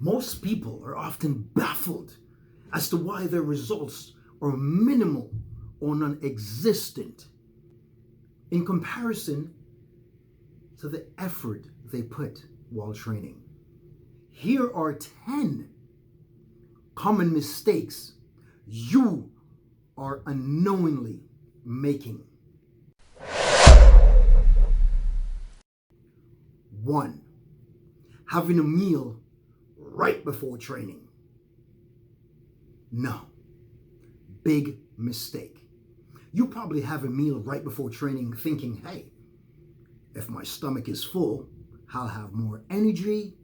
Most people are often baffled as to why their results are minimal or non-existent in comparison to the effort they put while training. Here are 10 common mistakes you are unknowingly making. 1. Having a meal right before training. No. Big mistake. You probably have a meal right before training thinking, hey, if my stomach is full, I'll have more energy.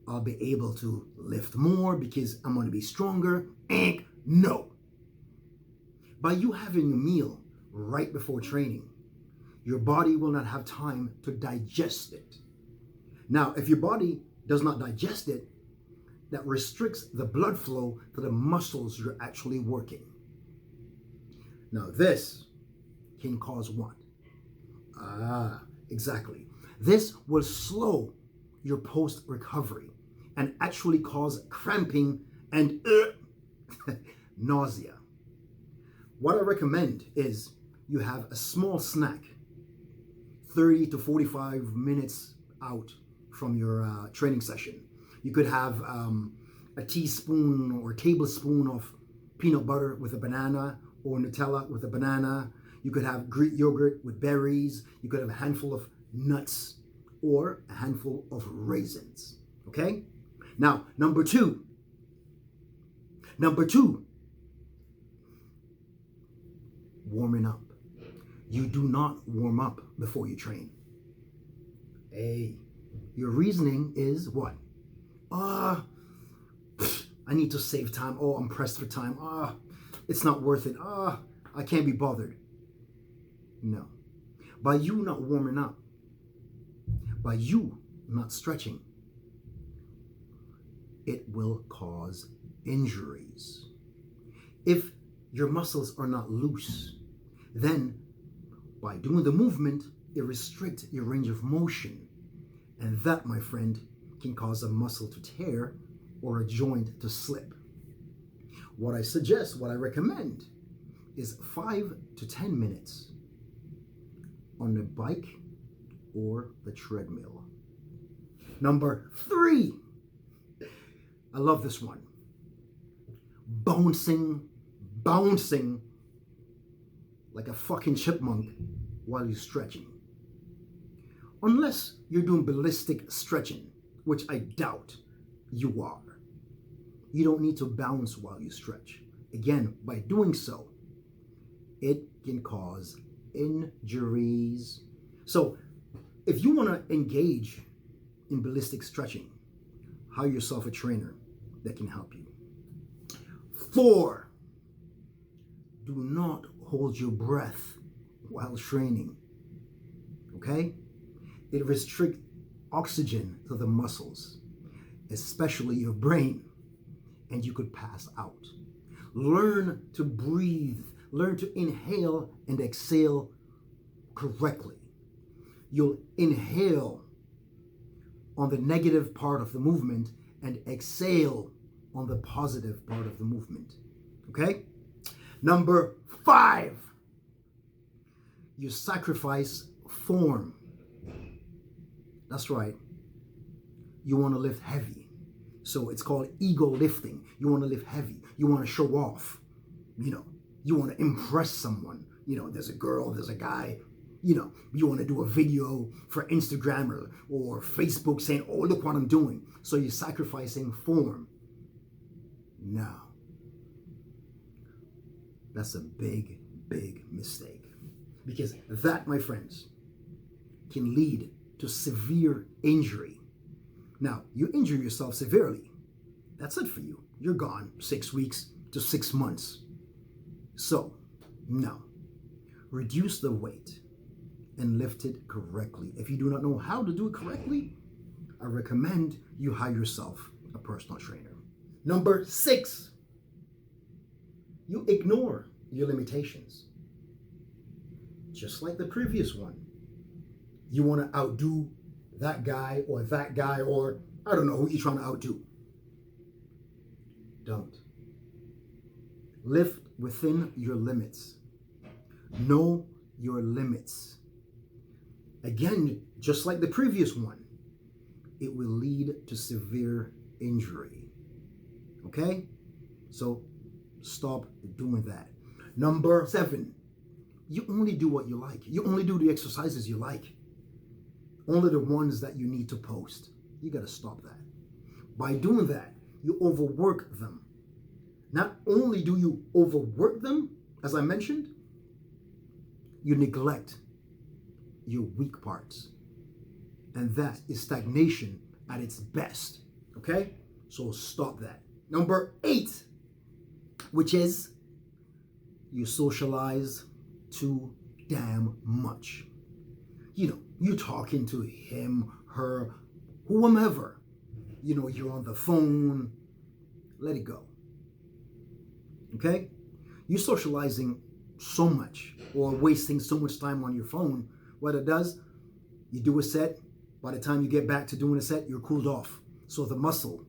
I'll be able to lift more because I'm going to be stronger. No. By you having a meal right before training, your body will not have time to digest it. Now, if your body does not digest it, that restricts the blood flow to the muscles you're actually working. Now, this can cause what? Exactly. This will slow your post-recovery and actually cause cramping and nausea. What I recommend is you have a small snack 30 to 45 minutes out from your training session. You could have a teaspoon or tablespoon of peanut butter with a banana, or Nutella with a banana. You could have Greek yogurt with berries. You could have a handful of nuts or a handful of raisins. Okay? Now, number two, warming up. You do not warm up before you train. Hey, your reasoning is what? I need to save time. Oh, I'm pressed for time. It's not worth it. I can't be bothered. No. By you not warming up, by you not stretching, it will cause injuries. If your muscles are not loose, then by doing the movement, it restricts your range of motion. And that, my friend, can cause a muscle to tear or a joint to slip. What I suggest, what I recommend, is 5 to 10 minutes on the bike or the treadmill. Number 3, I love this one. Bouncing like a fucking chipmunk while you're stretching. Unless you're doing ballistic stretching, which I doubt you are. You don't need to bounce while you stretch. Again, by doing so, it can cause injuries. So if you want to engage in ballistic stretching, hire yourself a trainer that can help you. 4, do not hold your breath while training. Okay? It restricts oxygen to the muscles, especially your brain, and you could pass out. Learn to breathe. Learn to inhale and exhale correctly. You'll inhale on the negative part of the movement and exhale on the positive part of the movement. Okay? Number 5, you sacrifice form. That's right. You want to lift heavy. So it's called ego lifting. You want to lift heavy. You want to show off. You want to impress someone. There's a girl, there's a guy. You want to do a video for Instagram or Facebook saying, oh, look what I'm doing. So you're sacrificing form. No. That's a big, big mistake. Because that, my friends, can lead to severe injury. Now, you injure yourself severely. That's it for you. You're gone 6 weeks to 6 months. So, no. Reduce the weight and lift it correctly. If you do not know how to do it correctly, I recommend you hire yourself a personal trainer. Number 6, you ignore your limitations. Just like the previous one. You want to outdo that guy or I don't know who you're trying to outdo. Don't. Live within your limits. Know your limits. Again, just like the previous one, it will lead to severe injury. Okay? So stop doing that. Number 7, you only do what you like. You only do the exercises you like. Only the ones that you need to post. You got to stop that. By doing that, you overwork them. Not only do you overwork them, as I mentioned, you neglect your weak parts. And that is stagnation at its best. Okay? So stop that. Number 8, which is you socialize too damn much. You talking to him, her, whomever. You're on the phone. Let it go. Okay? You socializing so much or wasting so much time on your phone, what it does, you do a set. By the time you get back to doing a set, you're cooled off. So the muscle,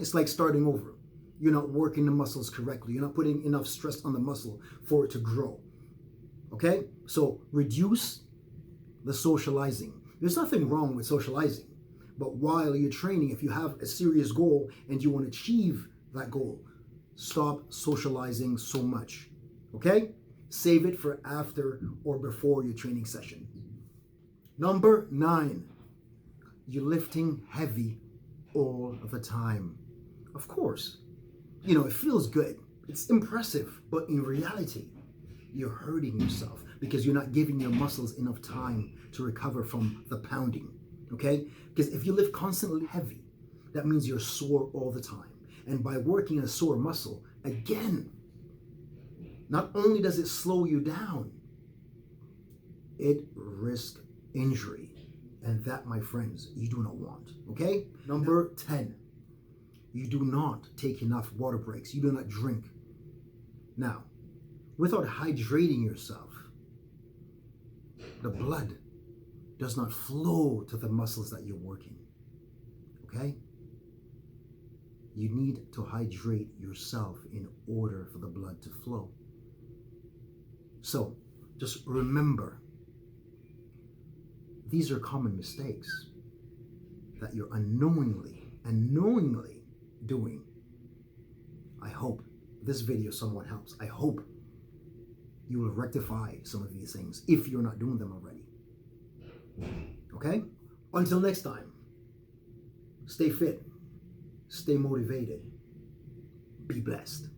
it's like starting over. You're not working the muscles correctly. You're not putting enough stress on the muscle for it to grow. Okay? So reduce the socializing. There's nothing wrong with socializing. But while you're training, if you have a serious goal and you want to achieve that goal, stop socializing so much. Okay? Save it for after or before your training session. Number 9, you're lifting heavy all the time. Of course, it feels good. It's impressive. But in reality, you're hurting yourself because you're not giving your muscles enough time to recover from the pounding. Okay? Because if you lift constantly heavy, that means you're sore all the time. And by working a sore muscle, again, not only does it slow you down, it risks injury. And that, my friends, you do not want. Okay? Number 10, you do not take enough water breaks. You do not drink. Now, without hydrating yourself, the blood does not flow to the muscles that you're working. Okay? You need to hydrate yourself in order for the blood to flow. So, just remember, these are common mistakes that you're unknowingly and knowingly doing. I hope this video somewhat helps. I hope you will rectify some of these things if you're not doing them already. Okay? Until next time, stay fit, stay motivated, be blessed.